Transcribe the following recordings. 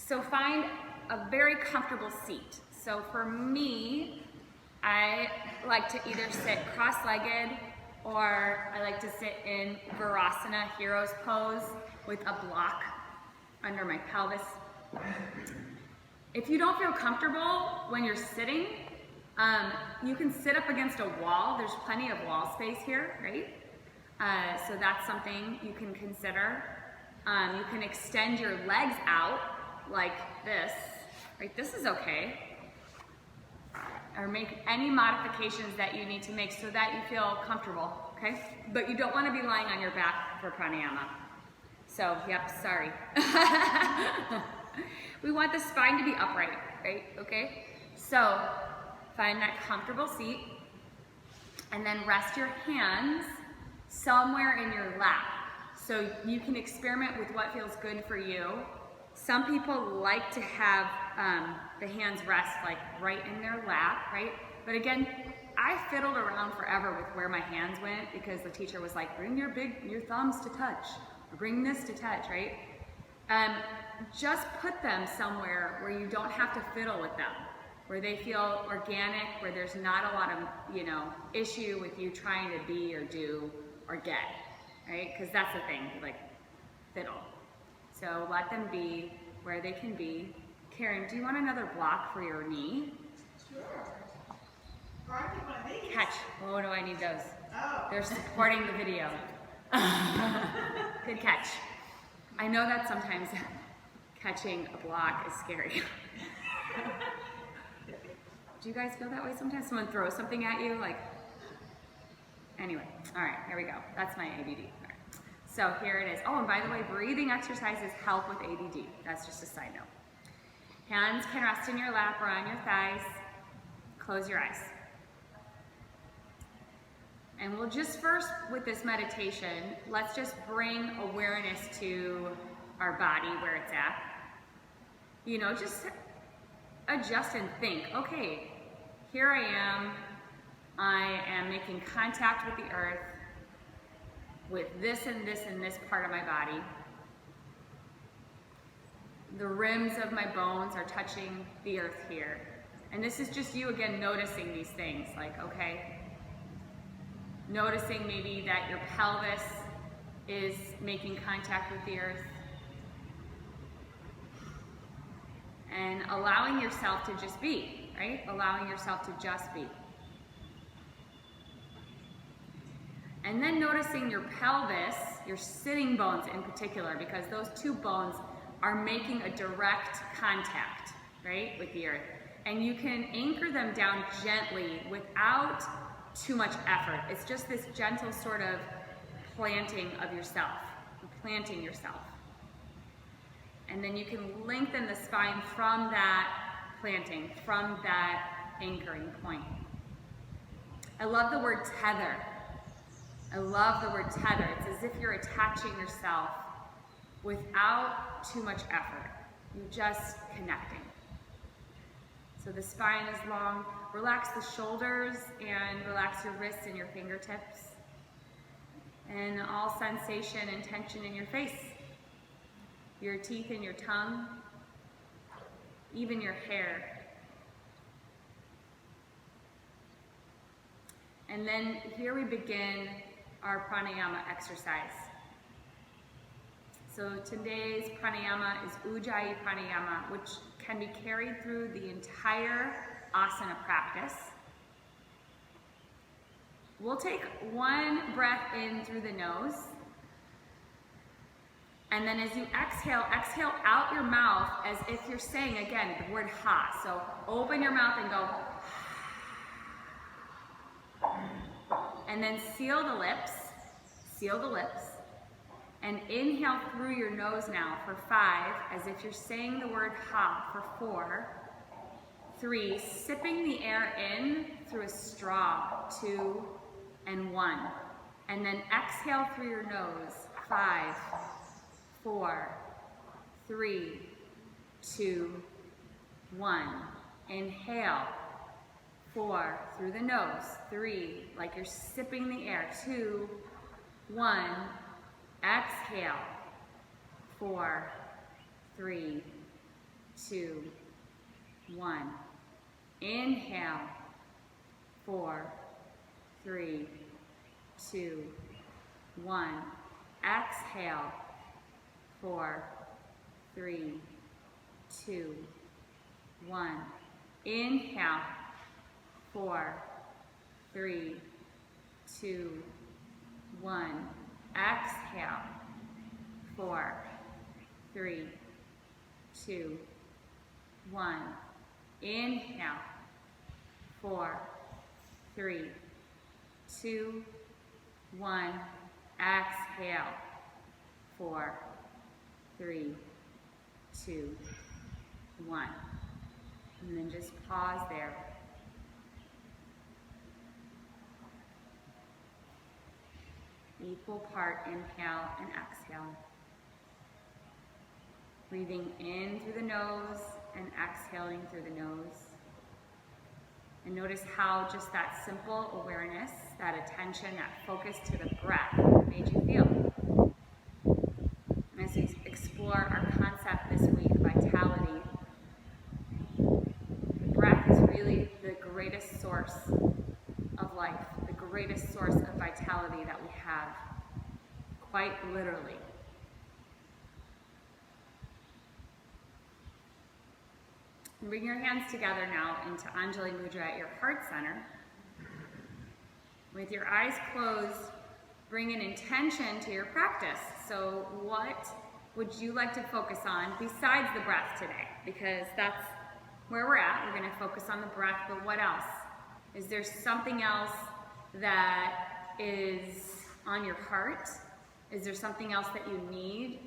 So find a very comfortable seat. So for me, I like to either sit cross-legged or I like to sit in Virasana, hero's pose, with a block under my pelvis. If you don't feel comfortable when you're sitting, you can sit up against a wall. There's plenty of wall space here, right? So that's something you can consider. You can extend your legs out like this, right? This is okay. Or make any modifications that you need to make so that you feel comfortable, okay? But you don't want to be lying on your back for pranayama. So, yep, sorry. We want the spine to be upright, right? Okay? So, find that comfortable seat and then rest your hands somewhere in your lap. So you can experiment with what feels good for you. Some people like to have the hands rest like right in their lap, right? But again, I fiddled around forever with where my hands went because the teacher was like, bring your thumbs to touch, or bring this to touch, right? Just put them somewhere where you don't have to fiddle with them, where they feel organic, where there's not a lot of, issue with you trying to be or do or get, right? Because that's the thing, like fiddle. So let them be where they can be. Karen, do you want another block for your knee? Sure. Or I can one of these. Catch. Oh, no, I need those. Oh. They're supporting the video. Good catch. I know that sometimes catching a block is scary. Do you guys feel that way sometimes? Someone throws something at you, like, anyway, all right, here we go. That's my ADD. All right. So here it is. Oh, and by the way, breathing exercises help with ADD. That's just a side note. Hands can rest in your lap or on your thighs. Close your eyes. And we'll just first, with this meditation, let's just bring awareness to our body where it's at. Just adjust and think, okay, here I am making contact with the earth with this and this and this part of my body. The rims of my bones are touching the earth here. And this is just you again noticing these things, like, okay, noticing maybe that your pelvis is making contact with the earth. And allowing yourself to just be, right? Allowing yourself to just be. And then noticing your pelvis, your sitting bones in particular, because those two bones are making a direct contact, right, with the earth. And you can anchor them down gently without too much effort. It's just this gentle sort of planting of yourself, planting yourself. And then you can lengthen the spine from that planting, from that anchoring point. I love the word tether. I love the word tether. It's as if you're attaching yourself without too much effort. You're just connecting. So the spine is long. Relax the shoulders and relax your wrists and your fingertips. And all sensation and tension in your face. Your teeth and your tongue. Even your hair. And then here we begin our pranayama exercise. So today's pranayama is Ujjayi pranayama, which can be carried through the entire asana practice. We'll take one breath in through the nose. And then as you exhale, exhale out your mouth as if you're saying, again, the word ha. So open your mouth and go. And then seal the lips. Seal the lips. And inhale through your nose now for 5, as if you're saying the word ha for 4, 3, sipping the air in through a straw, 2, and 1. And then exhale through your nose, 5, 4, 3, 2, 1. Inhale, 4, through the nose, 3, like you're sipping the air, 2, 1. Exhale, 4, 3, 2, 1. Inhale, 4, 3, 2, 1. Exhale, 4, 3, 2, 1. Inhale, 4, 3, 2, 1. Exhale, 4, 3, 2, 1. Inhale, 4, 3, 2, 1. Exhale, 4, 3, 2, 1. And then just pause there. Equal part inhale and exhale. Breathing in through the nose and exhaling through the nose. And notice how just that simple awareness, that attention, that focus to the breath made you feel. And as we explore our concept this week, vitality, the breath is really the greatest source of life, the greatest source of vitality that we have, quite literally. Bring your hands together now into Anjali Mudra at your heart center. With your eyes closed, bring an intention to your practice. So what would you like to focus on besides the breath today? Because that's where we're at. We're going to focus on the breath, but what else? Is there something else that is on your heart? Is there something else that you need?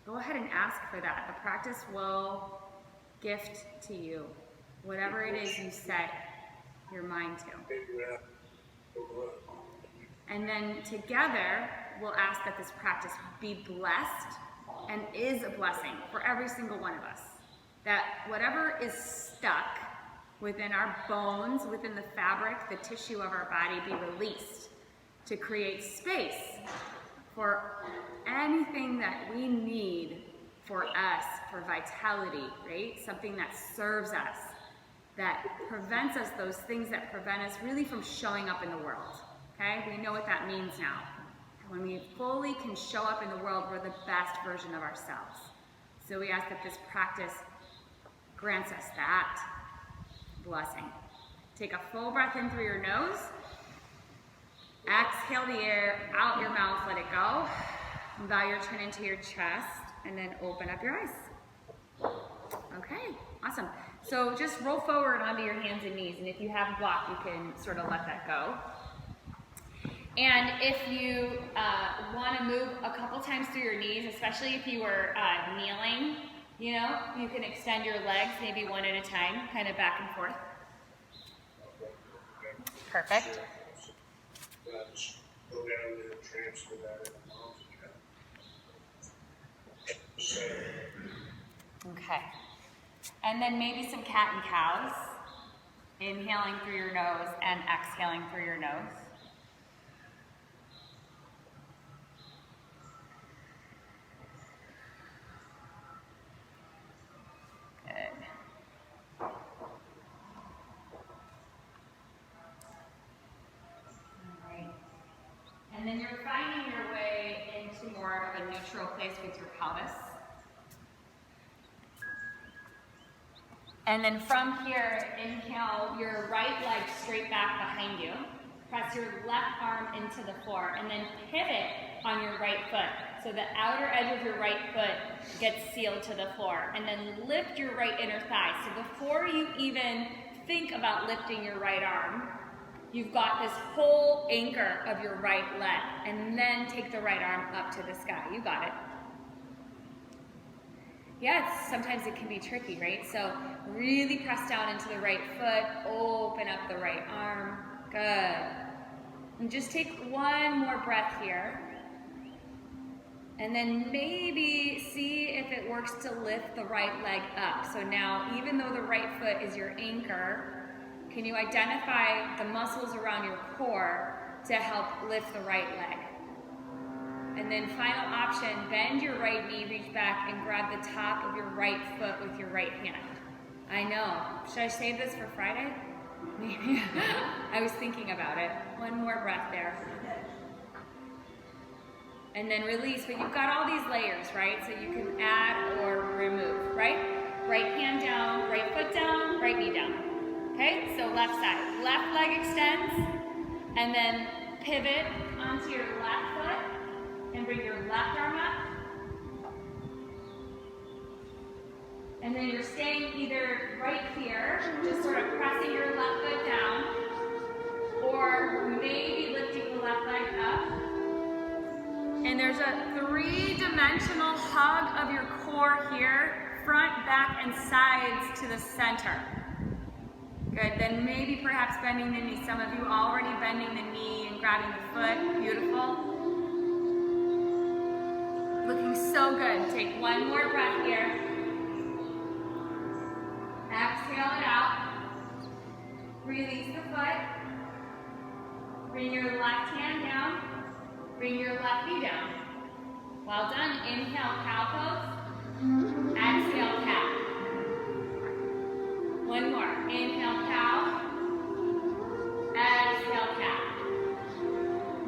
Go ahead and ask for that. The practice will gift to you whatever it is you set your mind to. And then together, we'll ask that this practice be blessed and is a blessing for every single one of us. That whatever is stuck within our bones, within the fabric, the tissue of our body, be released to create space for anything that we need for us, for vitality, right? Something that serves us, that prevents us, those things that prevent us really from showing up in the world, okay? We know what that means now. When we fully can show up in the world, we're the best version of ourselves. So we ask that this practice grants us that blessing. Take a full breath in through your nose. Exhale the air out your mouth, let it go. Bow your chin into your chest, and then open up your eyes. Okay, awesome. So just roll forward onto your hands and knees, and if you have a block, you can sort of let that go. And if you want to move a couple times through your knees, especially if you were kneeling, you know, you can extend your legs maybe one at a time, kind of back and forth. Perfect. Go down there and transfer that in. Okay. And then maybe some cat and cows. Inhaling through your nose and exhaling through your nose. Good. Alright. And then you're finding your way into more of a neutral place with your pelvis. And then from here, inhale your right leg straight back behind you. Press your left arm into the floor and then pivot on your right foot. So the outer edge of your right foot gets sealed to the floor. And then lift your right inner thigh. So before you even think about lifting your right arm, you've got this whole anchor of your right leg. And then take the right arm up to the sky. You got it. Yeah, sometimes it can be tricky, right? So really press down into the right foot, open up the right arm. Good. And just take one more breath here. And then maybe see if it works to lift the right leg up. So now, even though the right foot is your anchor, can you identify the muscles around your core to help lift the right leg? And then final option, bend your right knee, reach back, and grab the top of your right foot with your right hand. I know. Should I save this for Friday? Maybe. I was thinking about it. One more breath there. And then release, but you've got all these layers, right? So you can add or remove, right? Right hand down, right foot down, right knee down. Okay, so left side. Left leg extends, and then pivot onto your left foot, and bring your left arm up. And then you're staying either right here, just sort of pressing your left foot down, or maybe lifting the left leg up. And there's a three-dimensional hug of your core here, front, back, and sides to the center. Good, then maybe perhaps bending the knee. Some of you already bending the knee and grabbing the foot. Beautiful. Looking so good. Take one more breath here. Exhale it out. Release the foot. Bring your left hand down. Bring your left knee down. Well done. Inhale, cow pose. Exhale, cat. One more. Inhale, cow. Exhale, cat.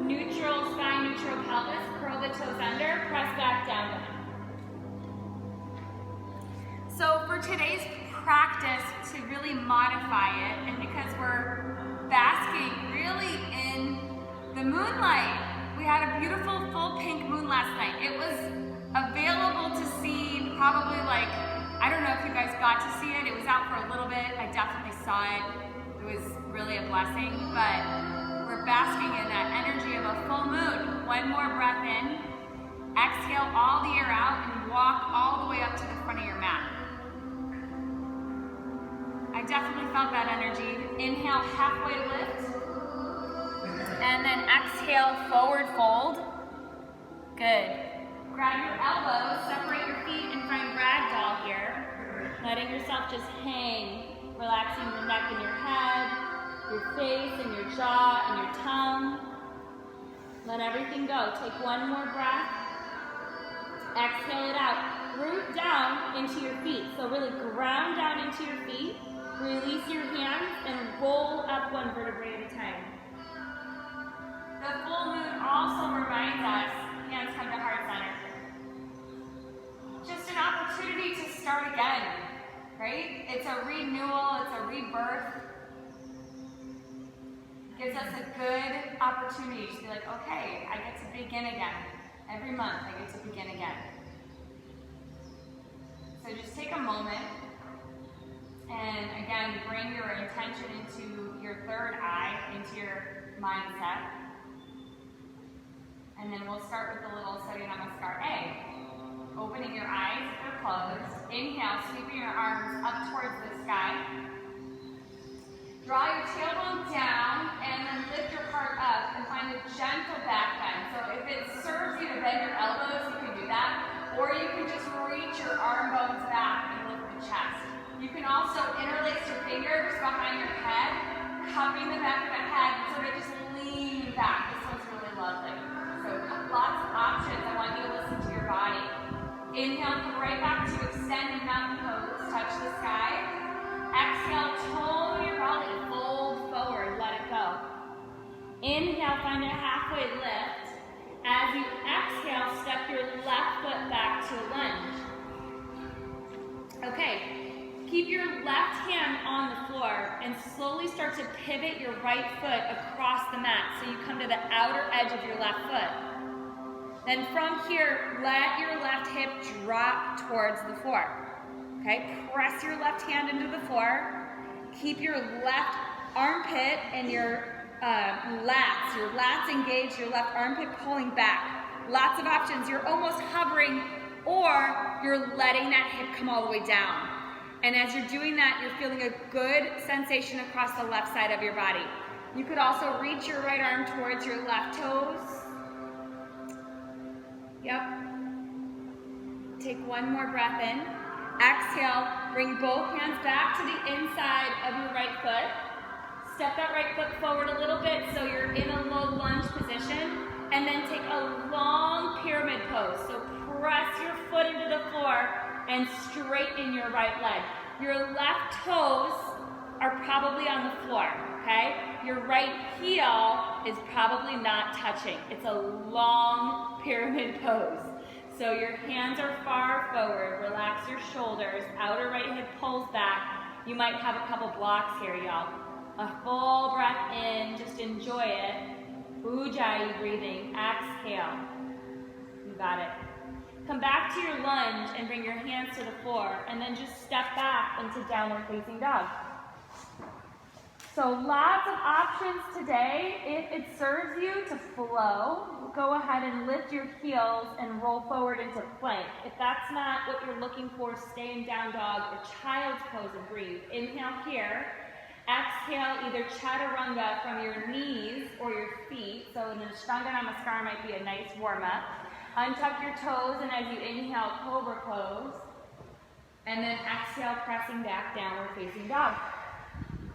Neutral spine, neutral pelvis. Curl the toes under. Press back down. So for today's practice, to really modify it, and because we're basking really in the moonlight, we had a beautiful full pink moon last night. It was available to see probably like, I don't know if you guys got to see it. It was out for a little bit. I definitely saw it. It was really a blessing, but we're basking in that energy of a full moon. One more breath in. Exhale all the air out and walk all the way up to the front of your mat. I definitely felt that energy. Inhale, halfway lift. And then exhale, forward fold. Good. Grab your elbows, separate your feet, and find ragdoll here. Letting yourself just hang, relaxing the neck and your head, your face and your jaw and your tongue. Let everything go. Take one more breath. Exhale it out. Root down into your feet. So really ground down into your feet. Release your hands and roll up one vertebrae at a time. The full moon also reminds us, hands come to heart center, just an opportunity to start again, right? It's a renewal, it's a rebirth. It gives us a good opportunity to be like, okay, I get to begin again. Every month I get to begin again. So just take a moment and again, bring your intention into your third eye, into your mindset. And then we'll start with the little Surya Namaskar A. Opening your eyes if they're closed. Inhale, sweeping your arms up towards the sky. Draw your tailbone down and then lift your heart up and find a gentle back bend. So if it serves you to bend your elbows, you can do that. Or you can just reach your arm bones back and lift the chest. You can also interlace your fingers behind your head, cupping the back of the head, and sort of just lean back. This one's really lovely. So lots of options. I want you to listen to your body. Inhale, come right back to extended mountain pose. Touch the sky. Exhale, toe your belly. Fold forward. Let it go. Inhale, find a halfway lift. As you exhale, step your left foot back to a lunge. Okay. Keep your left hand on the floor and slowly start to pivot your right foot across the mat so you come to the outer edge of your left foot. Then from here, let your left hip drop towards the floor. Okay, press your left hand into the floor. Keep your left armpit and your lats engaged, your left armpit pulling back. Lots of options. You're almost hovering or you're letting that hip come all the way down. And as you're doing that, you're feeling a good sensation across the left side of your body. You could also reach your right arm towards your left toes. Yep. Take one more breath in. Exhale, bring both hands back to the inside of your right foot. Step that right foot forward a little bit so you're in a low lunge position. And then take a long pyramid pose. So press your foot into the floor and straighten your right leg. Your left toes are probably on the floor, okay? Your right heel is probably not touching. It's a long pyramid pose. So your hands are far forward. Relax your shoulders. Outer right hip pulls back. You might have a couple blocks here, y'all. A full breath in. Just enjoy it. Ujjayi breathing. Exhale. You got it. Come back to your lunge and bring your hands to the floor, and then just step back into downward facing dog. So lots of options today. If it serves you to flow, go ahead and lift your heels and roll forward into plank. If that's not what you're looking for, stay in down dog or child's pose and breathe. Inhale here. Exhale, either chaturanga from your knees or your feet. So an Ashtanga Namaskar might be a nice warm-up. Untuck your toes, and as you inhale, cobra pose. And then exhale, pressing back, downward facing dog.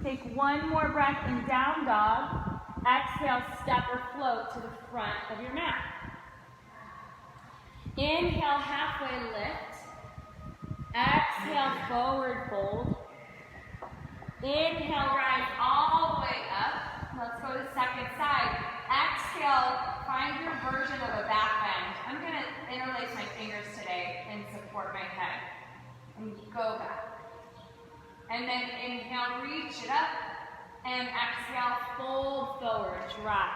Take one more breath in down dog. Exhale, step or float to the front of your mat. Inhale, halfway lift. Exhale, forward fold. Inhale, rise all the way up. Let's go to second side. Exhale, find your version of a back bend. I'm going to interlace my fingers today and support my head. And go back. And then inhale, reach it up. And exhale, fold forward, drop.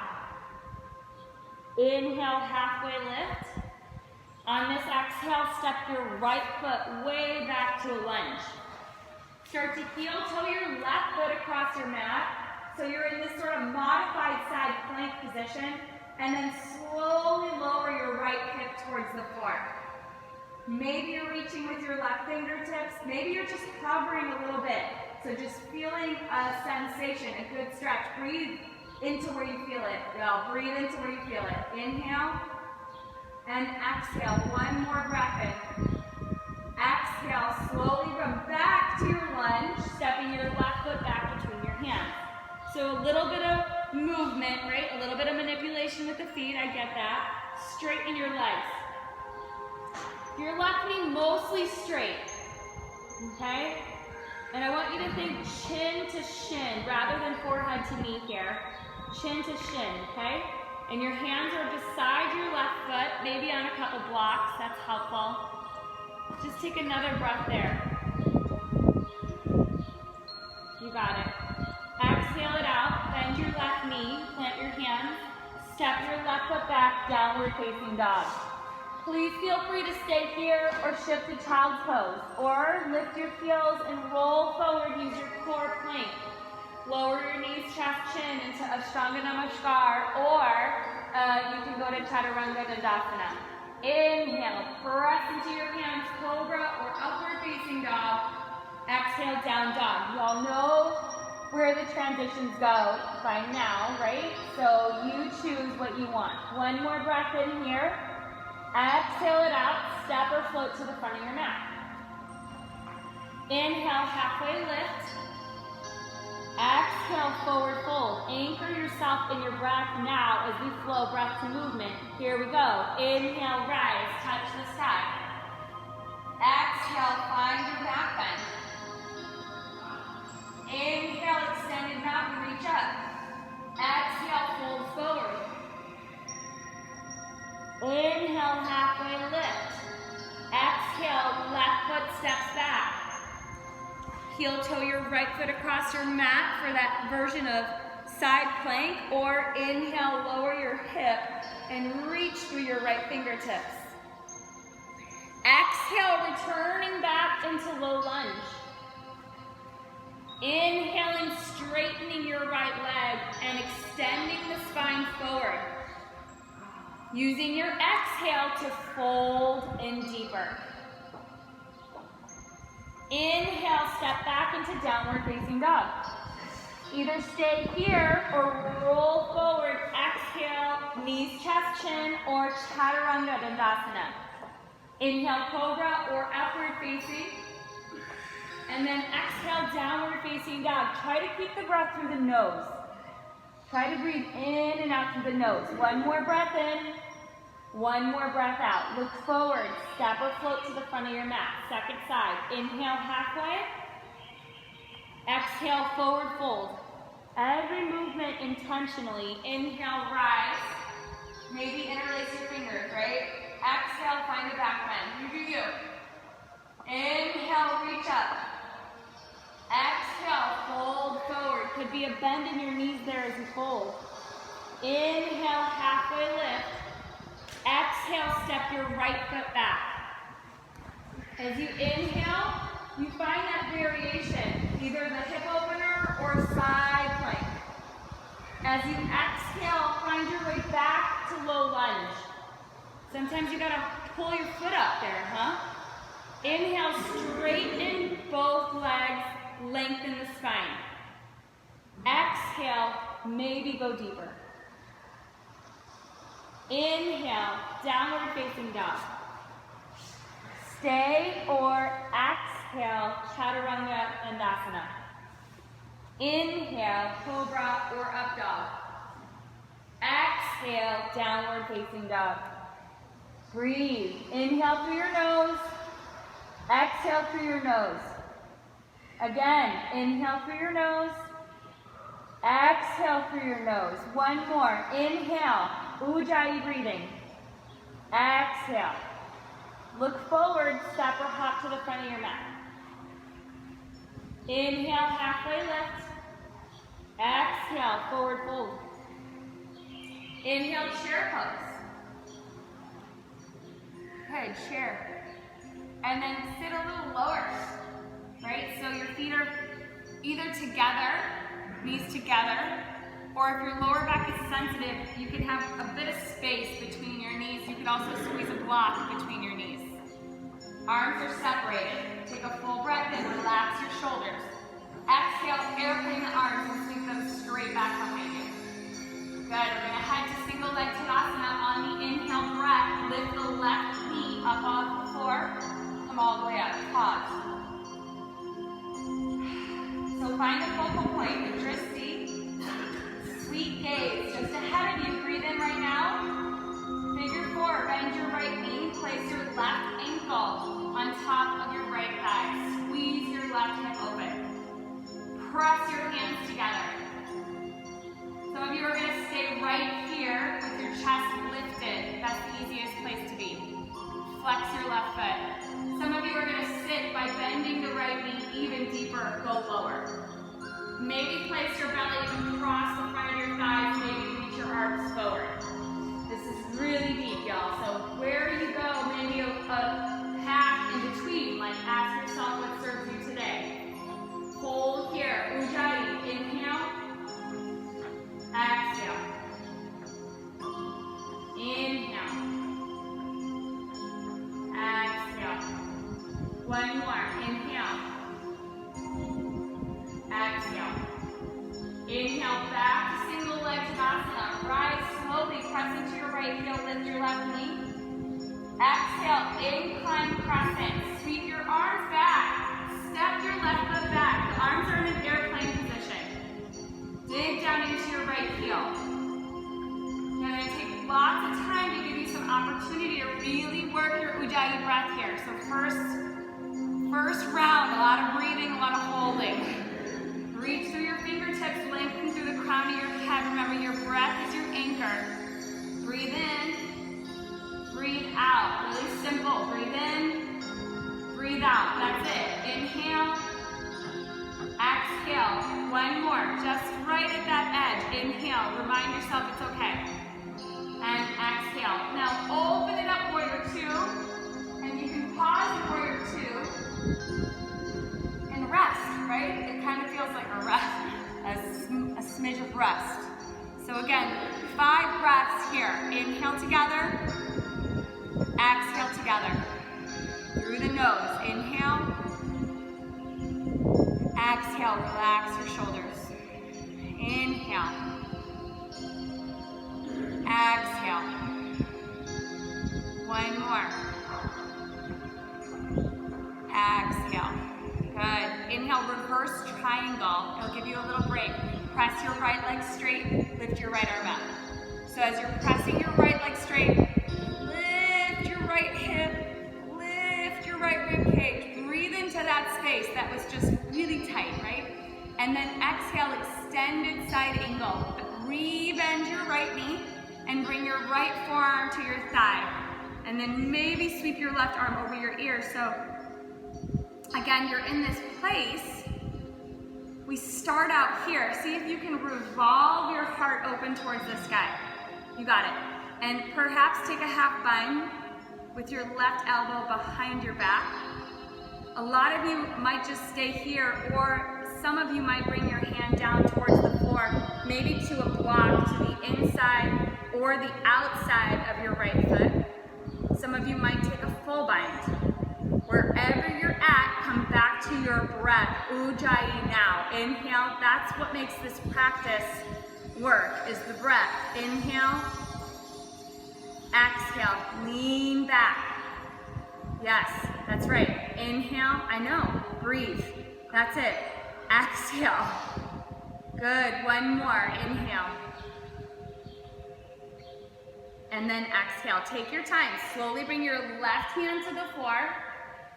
Inhale, halfway lift. On this exhale, step your right foot way back to a lunge. Start to heel toe your left foot across your mat. So you're in this sort of modified side plank position. And then slowly lower your right hip towards the floor. Maybe you're reaching with your left fingertips. Maybe you're just hovering a little bit. So just feeling a sensation, a good stretch. Breathe into where you feel it. Well, breathe into where you feel it. Inhale and exhale. One more breath in. Exhale, slowly come back to your lunge, stepping your left foot back between your hands. So a little bit of movement, right? A little bit of manipulation with the feet, I get that. Straighten your legs. Your left knee mostly straight, okay? And I want you to think chin to shin rather than forehead to knee here. Chin to shin, okay? And your hands are beside your left foot, maybe on a couple blocks, that's helpful. Just take another breath there. You got it. Exhale it out, bend your left knee, plant your hands, step your left foot back, downward facing dog. Please feel free to stay here or shift to child's pose, or lift your heels and roll forward, use your core plank. Lower your knees, chest, chin into Ashtanga Namaskar, or you can go to Chaturanga Dandasana. Inhale, press into your hands, cobra or upward facing dog. Exhale, down dog. You all know where the transitions go by now, right? So you choose what you want. One more breath in here. Exhale it out, step or float to the front of your mat. Inhale, halfway lift. Exhale, forward fold. Anchor yourself in your breath now as we flow breath to movement. Here we go. Inhale, rise, touch the sky. Exhale, find your back bend. Inhale, extended mountain, reach up. Exhale, fold forward. Inhale, halfway lift. Exhale, left foot steps back. Heel toe your right foot across your mat for that version of side plank, or inhale, lower your hip and reach through your right fingertips. Exhale, returning back into low lunge. Inhaling, straightening your right leg and extending the spine forward. Using your exhale to fold in deeper. Inhale, step back into downward facing dog. Either stay here or roll forward. Exhale, knees, chest, chin, or Chaturanga Dandasana. Inhale, cobra or upward facing. And then exhale, downward facing dog. Try to keep the breath through the nose. Try to breathe in and out through the nose. One more breath in. One more breath out. Look forward. Step or float to the front of your mat. Second side. Inhale halfway. Exhale, forward fold. Every movement intentionally. Inhale, rise. Maybe interlace your fingers, right? Exhale, find the back bend. You do you. Inhale, reach up. Exhale, fold forward. Could be a bend in your knees there as you fold. Inhale, halfway lift. Exhale, step your right foot back. As you inhale, you find that variation, either the hip opener or side plank. As you exhale, find your way back to low lunge. Sometimes you gotta pull your foot up there, huh? Inhale, straighten both legs, lengthen the spine. Exhale, maybe go deeper. Inhale, downward facing dog. Stay or exhale, chaturanga dandasana. Inhale, cobra or up dog. Exhale, downward facing dog. Breathe. Inhale through your nose. Exhale through your nose. Again, inhale through your nose. Exhale through your nose. One more. Inhale, ujjayi breathing. Exhale. Look forward, step or hop to the front of your mat. Inhale, halfway lift. Exhale, forward fold. Inhale, chair pose. Good, chair. And then sit a little lower, right? So your feet are either together, knees together, or if your lower back is sensitive, you can have a bit of space between your knees. You could also squeeze a block between your knees. Arms are separated. Take a full breath in, relax your shoulders. Exhale, airplane the arms and sweep them straight back behind you. Good, we're gonna head to single leg tadasana. On the inhale breath, lift the left knee up off the floor. Come all the way up, pause. So find a focal point, the drishti. Sweet gaze, just ahead of you. Breathe in right now. Figure four, bend your right knee. Place your left ankle on top of your right thigh. Squeeze your left hip open. Press your hands together. Some of you are going to stay right here with your chest lifted. That's the easiest place to be. Flex your left foot. Some of you are going to sit by bending the right knee even deeper, go lower. Maybe place your belly across the front of your thighs, maybe reach your arms forward. This is really deep, y'all. So where you go, maybe a path in between, like ask yourself what serves you today. Hold here, ujjayi, inhale, exhale, inhale, exhale, one more, inhale, exhale, inhale, back to single leg tadasana, rise slowly, press into your right heel, lift your left knee, exhale, incline crescent, sweep your arms back. Step your left foot back. The arms are in an airplane position. Dig down into your right heel. You're going to take lots of time to give you some opportunity to really work your ujjayi breath here. So first round, a lot of breathing, a lot of holding. Reach through your fingertips, lengthen through the crown of your head. Remember, your breath is your anchor. Breathe in, breathe out. Really simple. Breathe in. Breathe out, that's it. Inhale, exhale, one more, just right at that edge. Inhale, remind yourself it's okay. And exhale. Now open it up, warrior two, and you can pause in warrior two and rest, right? It kind of feels like a rest, a smidge of rest. So again, 5 breaths here. Inhale together, exhale together. Through the nose, inhale, exhale, relax your shoulders. Inhale, exhale, one more, exhale, good. Inhale, reverse triangle, it'll give you a little break. Press your right leg straight, lift your right arm up. So as you're pressing your right leg straight, lift your right hip, lift your right rib cage. Breathe into that space that was just really tight, right? And then exhale, extended side angle. Re-bend your right knee and bring your right forearm to your thigh. And then maybe sweep your left arm over your ear. So again, you're in this place. We start out here. See if you can revolve your heart open towards the sky. You got it. And perhaps take a half bind with your left elbow behind your back. A lot of you might just stay here, or some of you might bring your hand down towards the floor, maybe to a block to the inside or the outside of your right foot. Some of you might take a full bind. Wherever you're at, come back to your breath. Ujjayi now. Inhale. That's what makes this practice work, is the breath. Inhale. Exhale. Lean back. Yes, that's right. Inhale. I know. Breathe. That's it. Exhale. Good. One more. Inhale. And then exhale. Take your time. Slowly bring your left hand to the floor.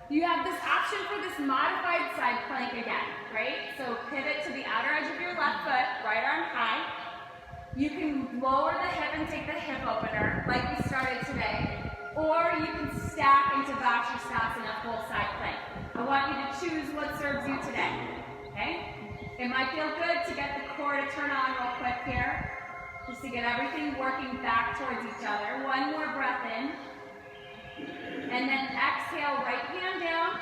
You have this option for this modified side plank again, right? So pivot to the outer edge of your left foot, right arm high. You can lower the hip and take the hip opener, like we started today. Or you can stack into Vajrasana, full side plank. I want you to choose what serves you today, okay? It might feel good to get the core to turn on real quick here, just to get everything working back towards each other. One more breath in. And then exhale, right hand down,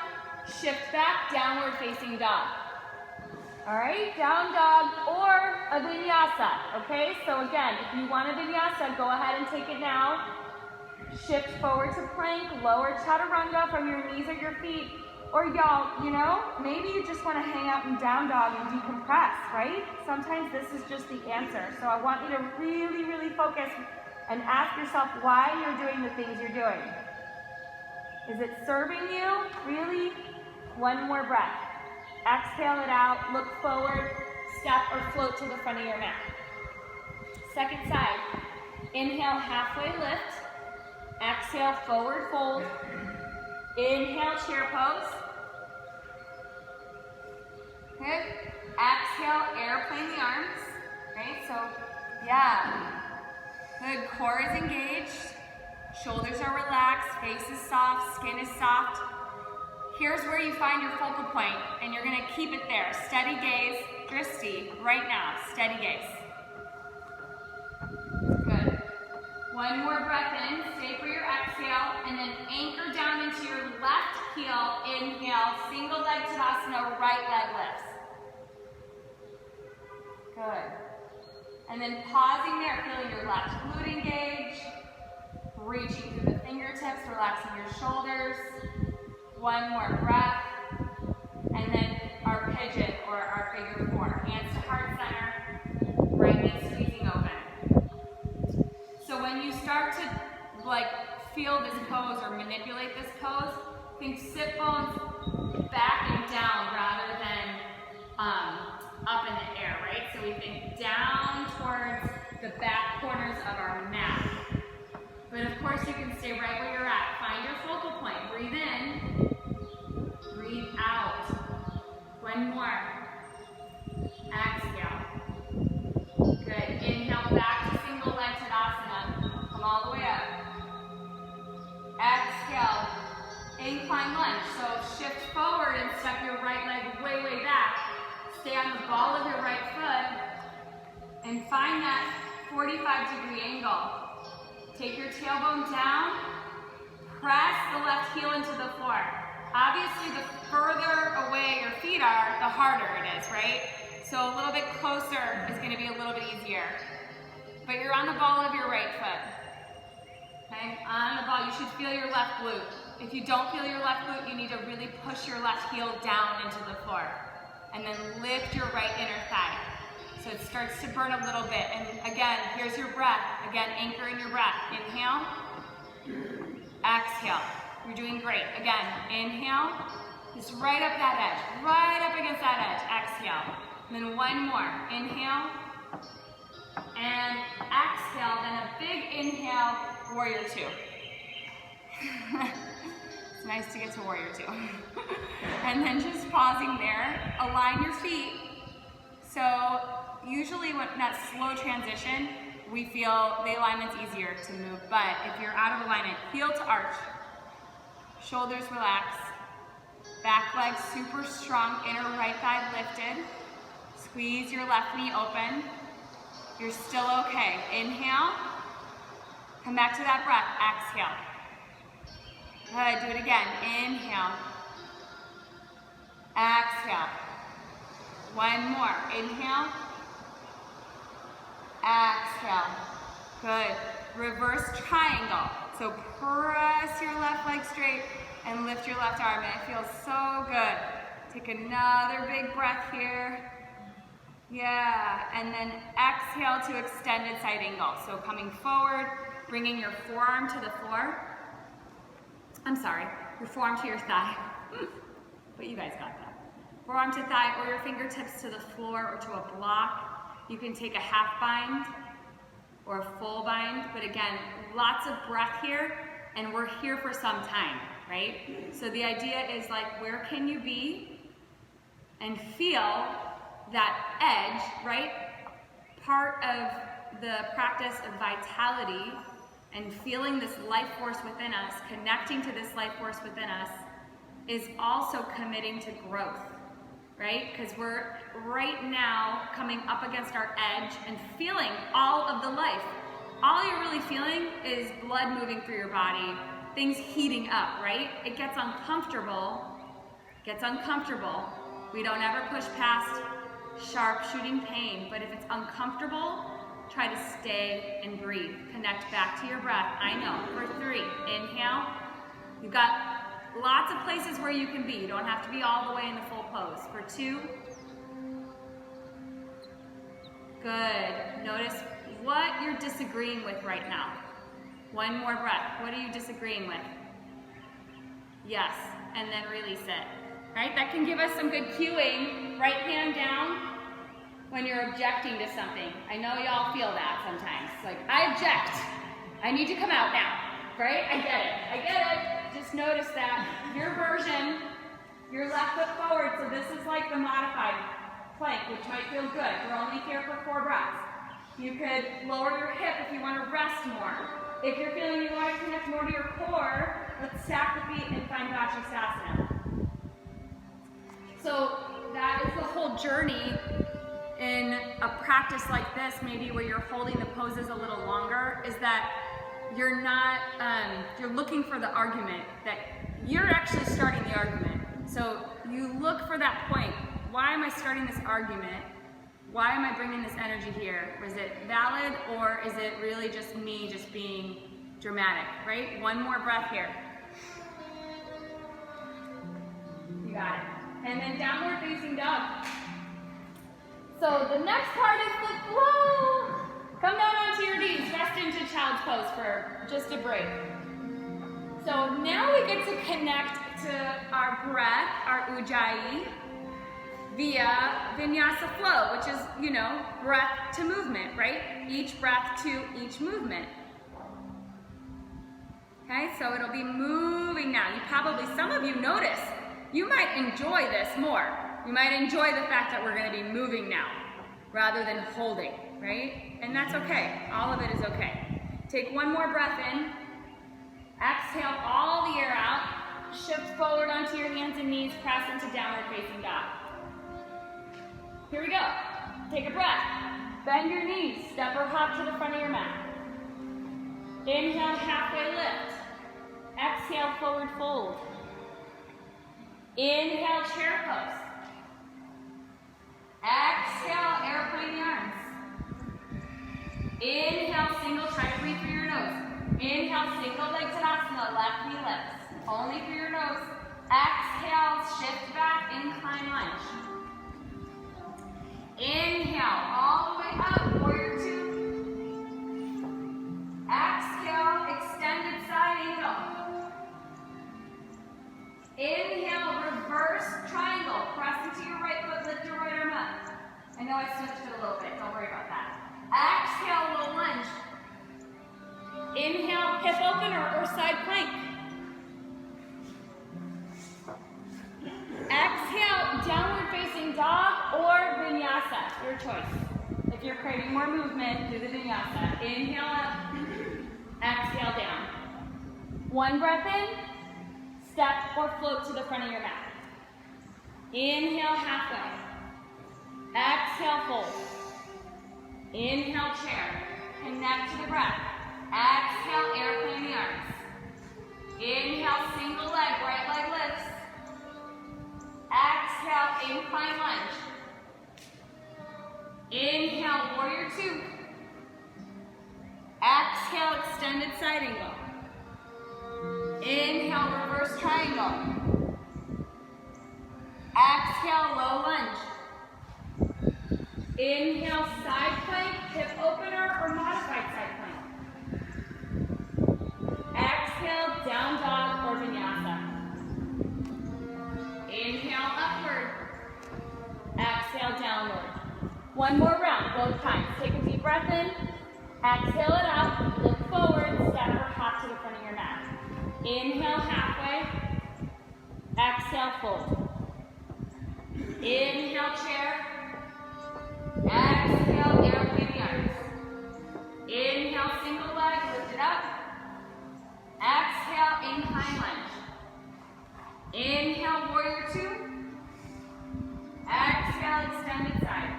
shift back, downward facing dog. All right, down dog or a vinyasa, okay? So again, if you want a vinyasa, go ahead and take it now. Shift forward to plank, lower chaturanga from your knees or your feet. Or y'all, you know, maybe you just want to hang out in down dog and decompress, right? Sometimes this is just the answer. So I want you to really, really focus and ask yourself why you're doing the things you're doing. Is it serving you? Really? One more breath. Exhale it out, look forward, step or float to the front of your mat. Second side. Inhale, halfway lift. Exhale, forward fold. Inhale, chair pose. Good. Exhale, airplane the arms. Right? So, yeah. Good. Core is engaged. Shoulders are relaxed, face is soft, skin is soft. Here's where you find your focal point, and you're gonna keep it there. Steady gaze, Dristi, right now, steady gaze. Good. One more breath in, stay for your exhale, and then anchor down into your left heel, inhale, single leg Tadasana, right leg lifts. Good. And then pausing there, feeling your left glute engage. Reaching through the fingertips, relaxing your shoulders. One more breath. And then our pigeon or our figure four. Hands to heart center. Right knee squeezing open. So when you start to feel this pose or manipulate this pose, think sit bones back and down rather than up in the air, right? So we think down towards the back corners of our mat. But of course you can stay right where you're at. Find your focal point. Breathe in. Breathe out. One more. Exhale. Good. Inhale back to single leg Tadasana. Come all the way up. Exhale. Incline lunge. So shift forward and step your right leg way, way back. Stay on the ball of your right foot. And find that 45-degree angle. Take your tailbone down, press the left heel into the floor. Obviously, the further away your feet are, the harder it is, right? So a little bit closer is going to be a little bit easier. But you're on the ball of your right foot. Okay? On the ball, you should feel your left glute. If you don't feel your left glute, you need to really push your left heel down into the floor. And then lift your right inner thigh. So it starts to burn a little bit. And again, here's your breath. Again, anchor in your breath. Inhale. Exhale. You're doing great. Again, inhale. Just right up that edge. Right up against that edge. Exhale. And then one more. Inhale. And exhale, then a big inhale, warrior two. It's nice to get to warrior two. And then just pausing there, align your feet. So usually when that slow transition, we feel the alignment's easier to move, but if you're out of alignment, heel to arch, shoulders relax, back leg super strong, inner right thigh lifted, squeeze your left knee open. You're still okay. Inhale, come back to that breath, exhale. Good, do it again, inhale, exhale. One more, inhale, exhale. Good, reverse triangle. So press your left leg straight and lift your left arm, and it feels so good. Take another big breath here. Yeah, and then exhale to extended side angle. So coming forward, bringing your forearm to the floor. I'm sorry, your forearm to your thigh. But you guys got that. Forearm to thigh or your fingertips to the floor or to a block. You can take a half bind or a full bind, but again, lots of breath here, and we're here for some time, right? So the idea is like, where can you be and feel that edge, right? Part of the practice of vitality and feeling this life force within us, connecting to this life force within us, is also committing to growth, right? Because we're right now coming up against our edge and feeling all of the life. All you're really feeling is blood moving through your body, things heating up, right? It gets uncomfortable, We don't ever push past sharp shooting pain, but if it's uncomfortable, try to stay and breathe. Connect back to your breath. I know, for 3, inhale. You've got lots of places where you can be. You don't have to be all the way in the full pose. For 2, good. Notice what you're disagreeing with right now. 1 more breath. What are you disagreeing with? Yes, and then release it. Right? That can give us some good cueing. Right hand down when you're objecting to something. I know y'all feel that sometimes. Like, I object. I need to come out now. Right? I get it. Just notice that. Your version, your left foot forward, so this is like the modified plank, which might feel good. We're only here for 4 breaths. You could lower your hip if you want to rest more. If you're feeling you want to connect more to your core, let's stack the feet and find Vinyasa. So that is the whole journey in a practice like this, maybe where you're holding the poses a little longer, is that you're not, you're looking for the argument, that you're actually starting the argument. So you look for that point. Why am I starting this argument? Why am I bringing this energy here? Was it valid, or is it really just me just being dramatic, right? 1 more breath here. You got it. And then downward facing dog. So the next part is the flow. Come down onto your knees, rest into child's pose for just a break. So now we get to connect to our breath, our ujjayi, via Vinyasa Flow, which is, you know, breath to movement, right? Each breath to each movement. Okay, so it'll be moving now. You probably, some of you notice, you might enjoy this more. You might enjoy the fact that we're going to be moving now rather than holding, right? And that's okay. All of it is okay. Take 1 more breath in. Exhale all the air out. Shift forward onto your hands and knees. Press into downward facing dog. Here we go. Take a breath. Bend your knees. Step or hop to the front of your mat. Inhale, halfway lift. Exhale, forward fold. Inhale, chair pose. Exhale, airplane the arms. Inhale, single, try to breathe through your nose. Inhale, single leg tadasana, left knee lifts. Only through your nose. Exhale, shift back, incline lunge. Inhale, all the way up, warrior 2. Exhale, extended side angle. Inhale, reverse triangle. Press into your right foot, lift your right arm up. I know I switched it a little bit, don't worry about that. opener or side plank. Exhale, downward facing dog or vinyasa, your choice. If you're craving more movement, do the vinyasa. Inhale up, exhale down. One breath in, step or float to the front of your mat. Inhale halfway, exhale fold. Inhale chair, connect to the breath. Exhale, airplane the arms. Inhale, single leg, right leg lifts. Exhale, incline lunge. Inhale, warrior two. Exhale, extended side angle. Inhale, reverse triangle. Exhale, low lunge. Inhale, side plank, hip opener or modified side plank. Exhale, down dog or vinyasa. Inhale, upward. Exhale, downward. One more round, both times. Take a deep breath in. Exhale it out. Look forward, step or hop to the front of your mat. Inhale, halfway. Exhale, fold. Inhale, chair. Exhale, airplane the arms. Inhale, single leg, lift it up. Exhale, incline lunge. Inhale, warrior two. Exhale, extended side.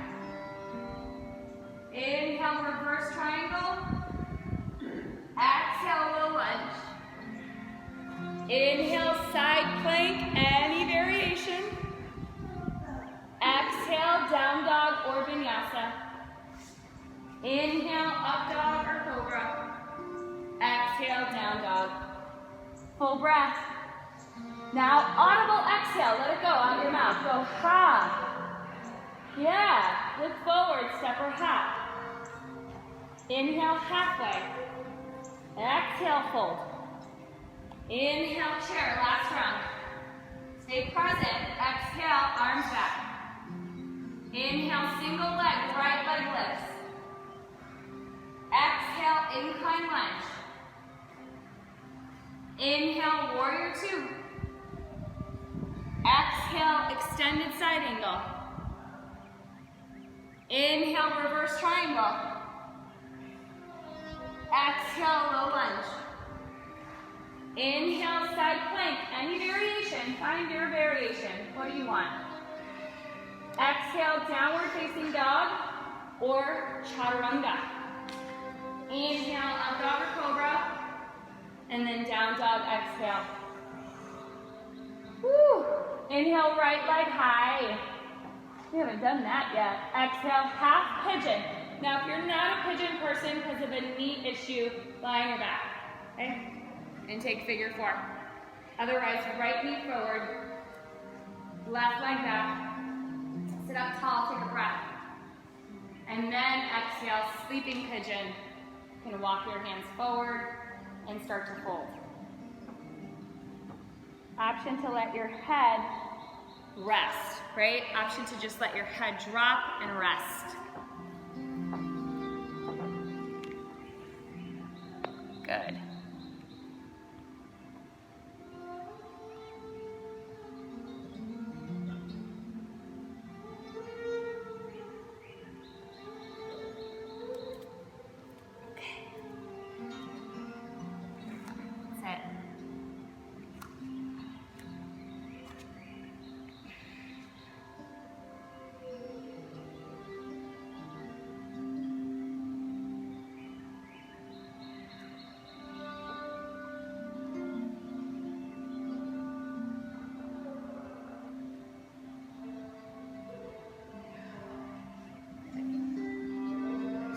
Inhale, reverse triangle. Exhale, low lunge. Inhale, side plank, any variation. Exhale, down dog or vinyasa. Inhale, up dog or cobra. Exhale, down dog. Full breath. Now, audible exhale. Let it go out of your mouth. Go ha. Yeah. Look forward, step or hop. Inhale, halfway. Exhale, fold. Inhale, chair. Last round. Stay present. Exhale, arms back. Inhale, single leg, right leg lifts. Exhale, incline lunge. Inhale, warrior two. Exhale, extended side angle. Inhale, reverse triangle. Exhale, low lunge. Inhale, side plank. Any variation, find your variation. What do you want? Exhale, downward facing dog or chaturanga. Inhale, up dog or cobra. And then down dog, exhale. Woo. Inhale, right leg high. We haven't done that yet. Exhale, half pigeon. Now, if you're not a pigeon person because of a knee issue, lie on your back, okay? And take figure four. Otherwise, right knee forward, left leg back. Sit up tall, take a breath. And then exhale, sleeping pigeon. You can walk your hands forward and start to fold. Option to let your head rest, right? Option to just let your head drop and rest. Good.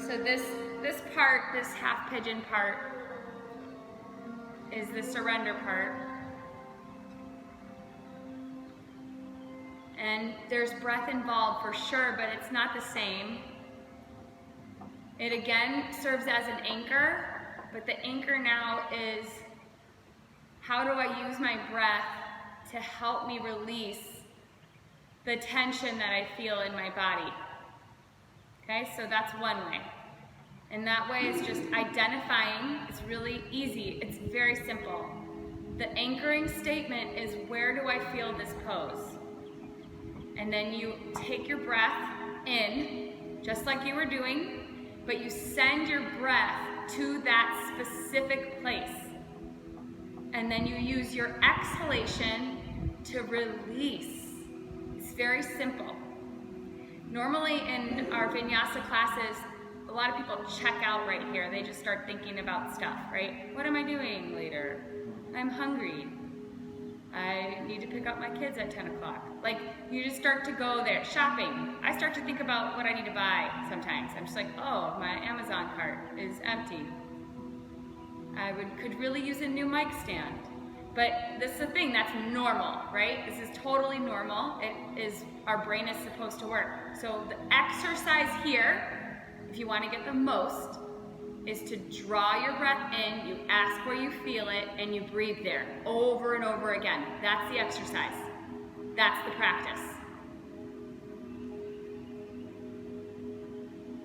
So this part, this half pigeon part, is the surrender part. And there's breath involved for sure, but it's not the same. It again serves as an anchor, but the anchor now is, how do I use my breath to help me release the tension that I feel in my body? Okay, so that's one way. And that way it's just identifying. It's really easy. It's very simple. The anchoring statement is, where do I feel this pose? And then you take your breath in, just like you were doing, but you send your breath to that specific place. And then you use your exhalation to release. It's very simple. Normally in our Vinyasa classes, a lot of people check out right here. They just start thinking about stuff, right? What am I doing later? I'm hungry. I need to pick up my kids at 10 o'clock. Like, you just start to go there. Shopping. I start to think about what I need to buy sometimes. I'm just like, oh, my Amazon cart is empty. I could really use a new mic stand. But this is the thing, that's normal, right? This is totally normal. It is, our brain is supposed to work. So the exercise here, if you want to get the most, is to draw your breath in, you ask where you feel it, and you breathe there over and over again. That's the exercise. That's the practice.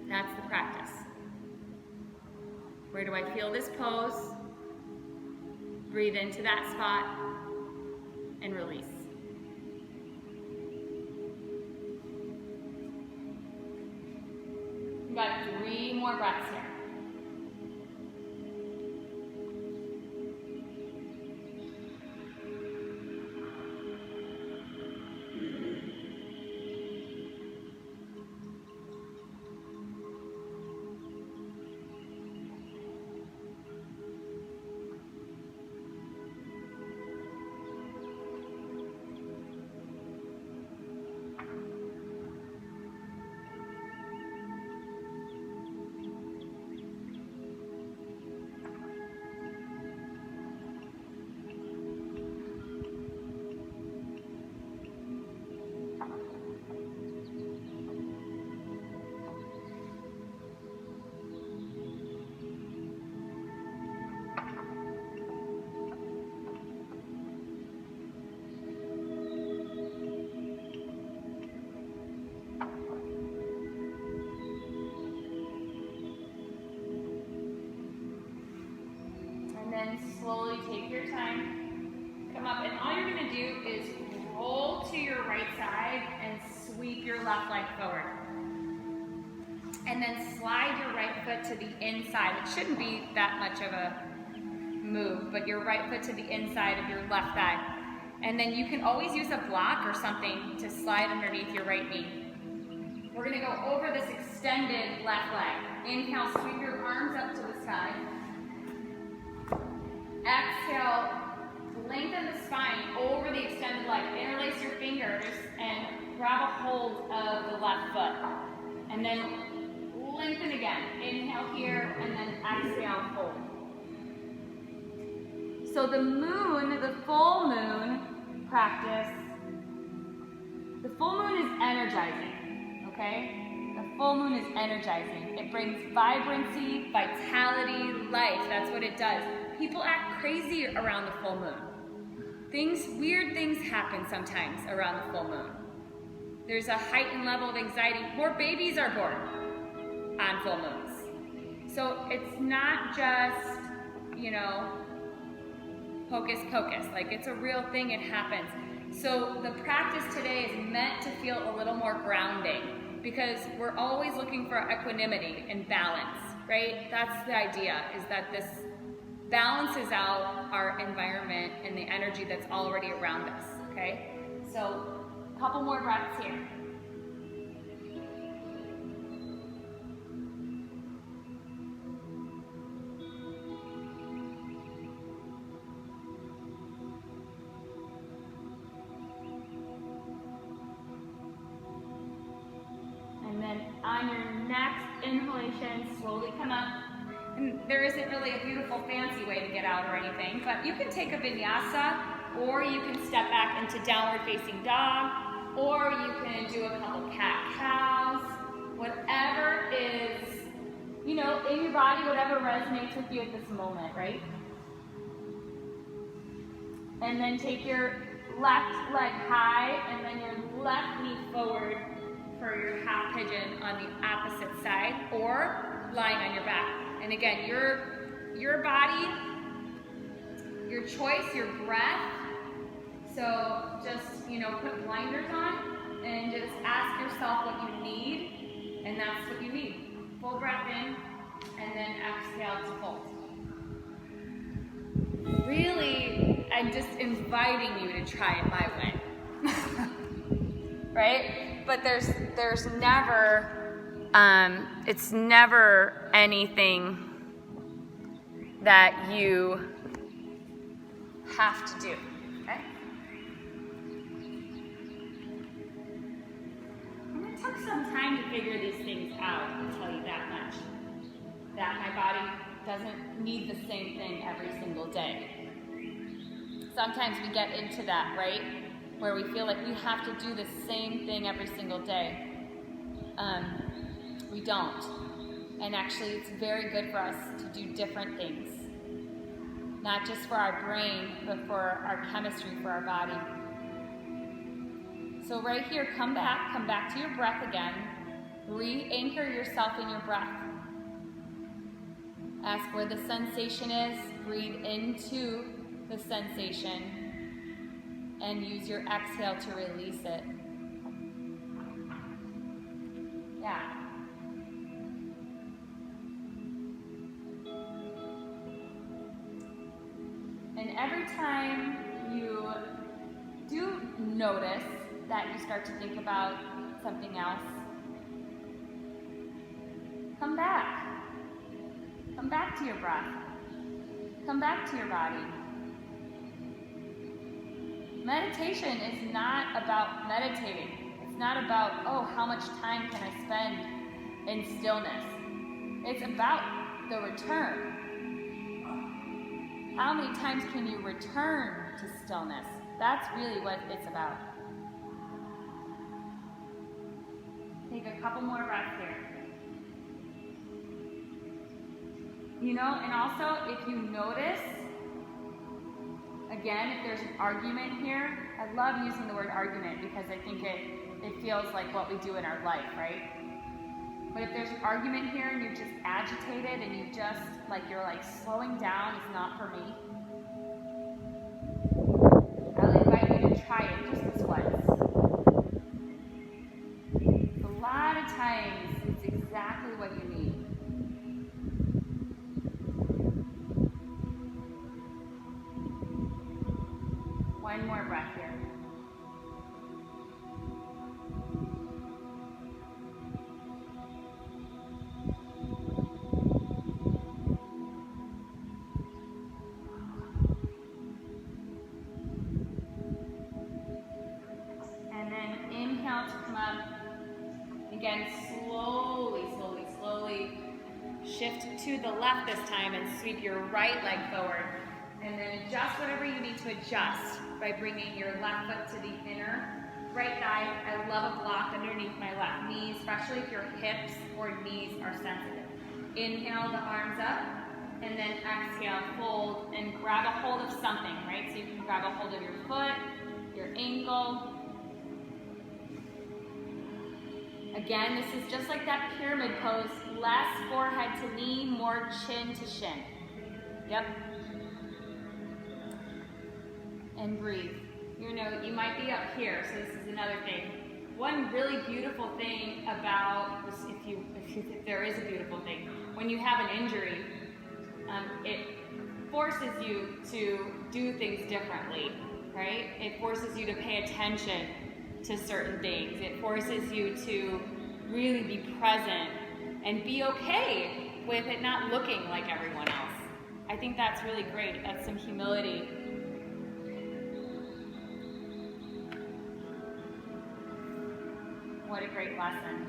That's the practice. Where do I feel this pose? Breathe into that spot and release. You got 3 more breaths here. Then slowly take your time, come up, and all you're going to do is roll to your right side and sweep your left leg forward. And then slide your right foot to the inside. It shouldn't be that much of a move, but your right foot to the inside of your left thigh. And then you can always use a block or something to slide underneath your right knee. We're going to go over this extended left leg. Inhale, sweep your arms up to the sky. Exhale, lengthen the spine over the extended leg. Interlace your fingers and grab a hold of the left foot. And then lengthen again. Inhale here and then exhale, fold. So the moon, the full moon practice, the full moon is energizing, okay? The full moon is energizing. It brings vibrancy, vitality, life. That's what it does. People act crazy around the full moon. Weird things happen sometimes around the full moon. There's a heightened level of anxiety. More babies are born on full moons. So it's not just, hocus pocus. Like, it's a real thing, it happens. So the practice today is meant to feel a little more grounding, because we're always looking for equanimity and balance, right? That's the idea, is that this balances out our environment and the energy that's already around us, okay? So, a couple more breaths here. And then on your next inhalation, slowly come up. And there isn't really a beautiful fancy way to get out or anything, but you can take a vinyasa, or you can step back into downward facing dog, or you can do a couple cat-cows, whatever is, in your body, whatever resonates with you at this moment, right? And then take your left leg high, and then your left knee forward for your half pigeon on the opposite side, or lying on your back. And again, your body, your choice, your breath. So just, put blinders on and just ask yourself what you need, and that's what you need. Full breath in, and then exhale to fold. Really, I'm just inviting you to try it my way. Right? But there's never, it's never anything that you have to do, okay? And it took some time to figure these things out, I'll tell you that much. That my body doesn't need the same thing every single day. Sometimes we get into that, right? Where we feel like we have to do the same thing every single day. We don't. And actually, it's very good for us to do different things. Not just for our brain, but for our chemistry, for our body. So right here, come back to your breath again. Re-anchor yourself in your breath. Ask where the sensation is, breathe into the sensation, and use your exhale to release it. Yeah. And every time you do notice that you start to think about something else, come back. Come back to your breath. Come back to your body. Meditation is not about meditating. It's not about, how much time can I spend in stillness? It's about the return. How many times can you return to stillness? That's really what it's about. Take a couple more breaths here. And also, if you notice, again, if there's an argument here, I love using the word argument because I think it feels like what we do in our life, right? But if there's an argument here and you're just agitated and you're slowing down is not for me, I'll invite you to try it just this once. A lot of times, it's exactly what you need. One more breath here. And then inhale to come up. Again, slowly shift to the left this time and sweep your right leg forward. And then adjust whatever you need to adjust by bringing your left foot to the inner right thigh. I love a block underneath my left knee, especially if your hips or knees are sensitive. Inhale the arms up, and then exhale, fold, and grab a hold of something, right? So you can grab a hold of your foot, your ankle. Again, this is just like that pyramid pose, less forehead to knee, more chin to shin. Yep. And breathe. You might be up here, so this is another thing. One really beautiful thing about this, if there is a beautiful thing, when you have an injury, it forces you to do things differently, right? It forces you to pay attention to certain things. It forces you to really be present and be okay with it not looking like everyone else. I think that's really great. That's some humility. What a great lesson.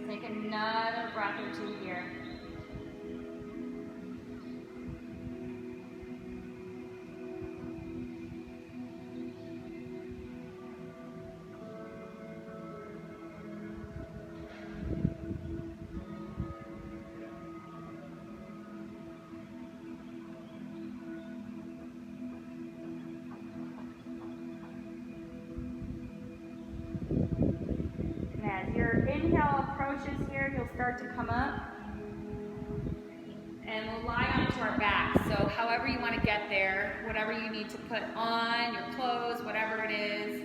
Take another breath or two here. inhale approaches here, he'll start to come up. And we'll lie onto our back. So however you want to get there, whatever you need to put on, your clothes, whatever it is.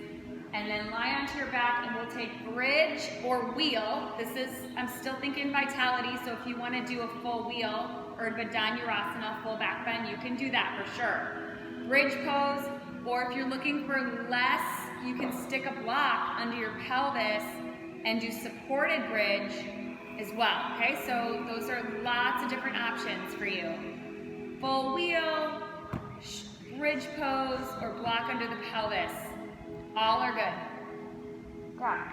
And then lie onto your back and we'll take bridge or wheel. This is, I'm still thinking vitality, so if you want to do a full wheel or Urdhva full back bend, you can do that for sure. Bridge pose, or if you're looking for less, you can stick a block under your pelvis and do supported bridge as well, okay? So those are lots of different options for you. Full wheel, bridge pose, or block under the pelvis. All are good. Yeah,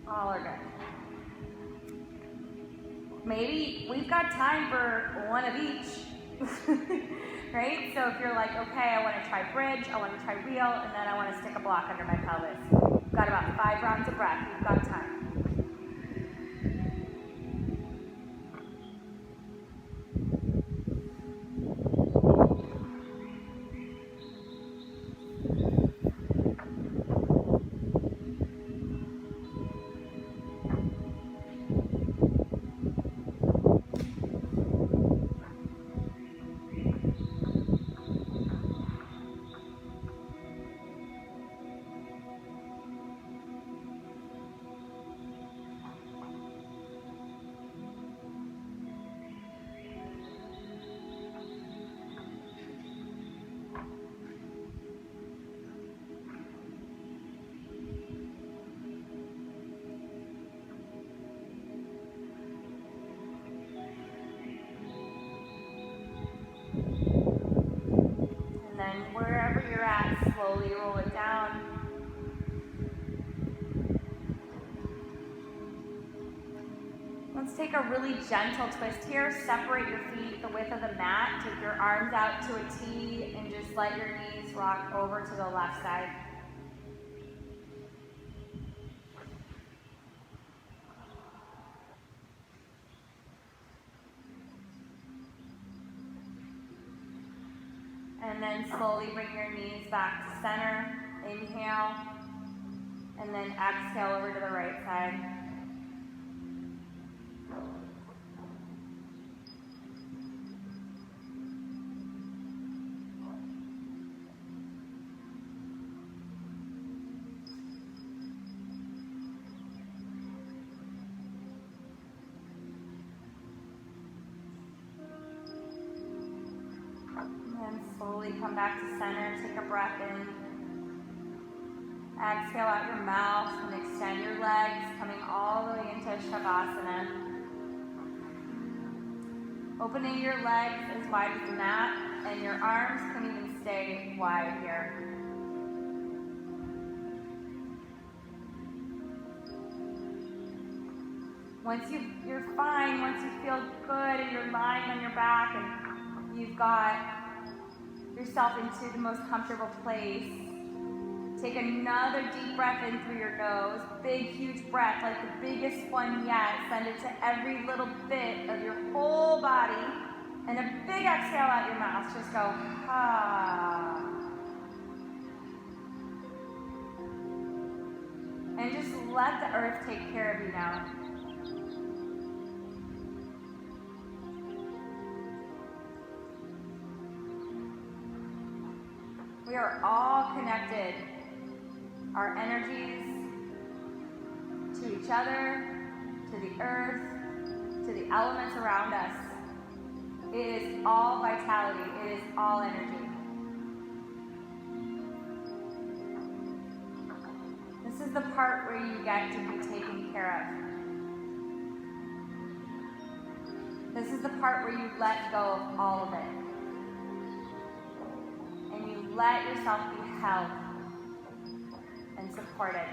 all are good. Maybe we've got time for one of each, right? So if you're like, okay, I want to try bridge, I want to try wheel, and then I want to stick a block under my pelvis. We've got about 5 rounds of breath. We've got time. Wherever you're at, slowly roll it down. Let's take a really gentle twist here. Separate your feet the width of the mat. Take your arms out to a T and just let your knees rock over to the left side. And then slowly bring your knees back to center. Inhale. And then exhale over to the right side. Slowly come back to center, take a breath in. Exhale out your mouth and extend your legs, coming all the way into Shavasana. Opening your legs as wide as the mat, and your arms can even stay wide here. Once you're fine, once you feel good and you're lying on your back and you've got yourself into the most comfortable place. Take another deep breath in through your nose. Big, huge breath, like the biggest one yet. Send it to every little bit of your whole body. And a big exhale out your mouth. Just go, ah. And just let the earth take care of you now. We are all connected. Our energies to each other, to the earth, to the elements around us. It is all vitality. It is all energy. This is the part where you get to be taken care of. This is the part where you let go of all of it. And you let yourself be held and supported.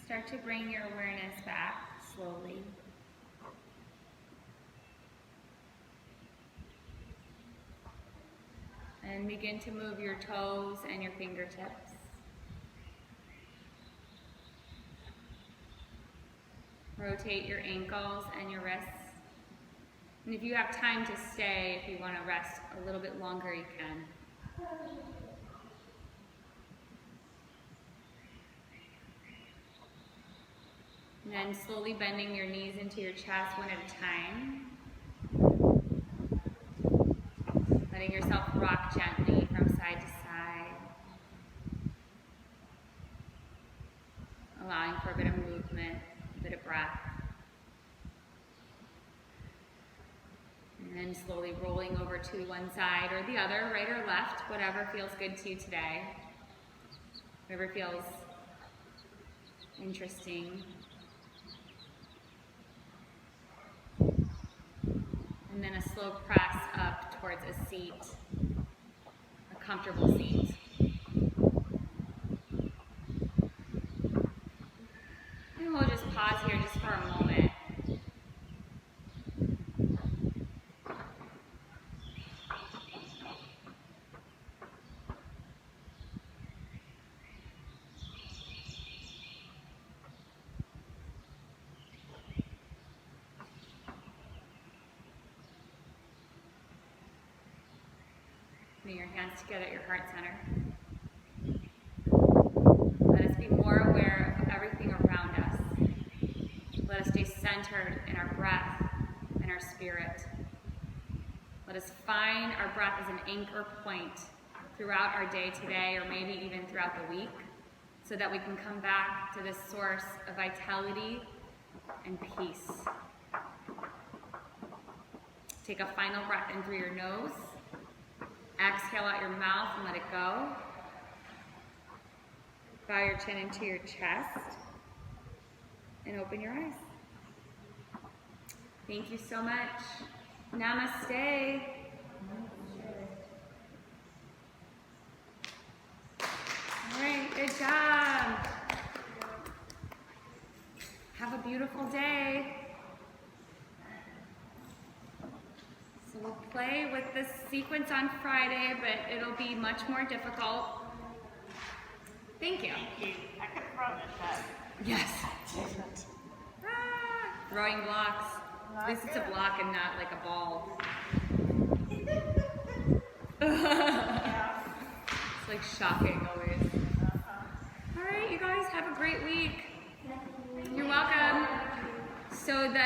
Start to bring your awareness back slowly. And begin to move your toes and your fingertips. Rotate your ankles and your wrists. And if you have time to stay, if you want to rest a little bit longer, you can. And then slowly bending your knees into your chest one at a time. Letting yourself rock gently from side to side. Allowing for a bit of movement, a bit of breath. And then slowly rolling over to one side or the other, right or left, whatever feels good to you today. Whatever feels interesting. And then a slow press up towards a seat, a comfortable seat. And we'll just pause here just for a moment. Bring your hands together at your heart center. Let us be more aware of everything around us. Let us stay centered in our breath and our spirit. Let us find our breath as an anchor point throughout our day today, or maybe even throughout the week, so that we can come back to this source of vitality and peace. Take a final breath in through your nose. Exhale out your mouth and let it go. Bow your chin into your chest and open your eyes. Thank you so much. Namaste. All right, good job. Have a beautiful day. So we'll play with this sequence on Friday, but it'll be much more difficult. Thank you. I could have thrown it, but Yes. I didn't. Throwing blocks. At least it's a block and not like a ball. Yeah. It's like shocking always. All right, you guys have a great week. You're welcome. So the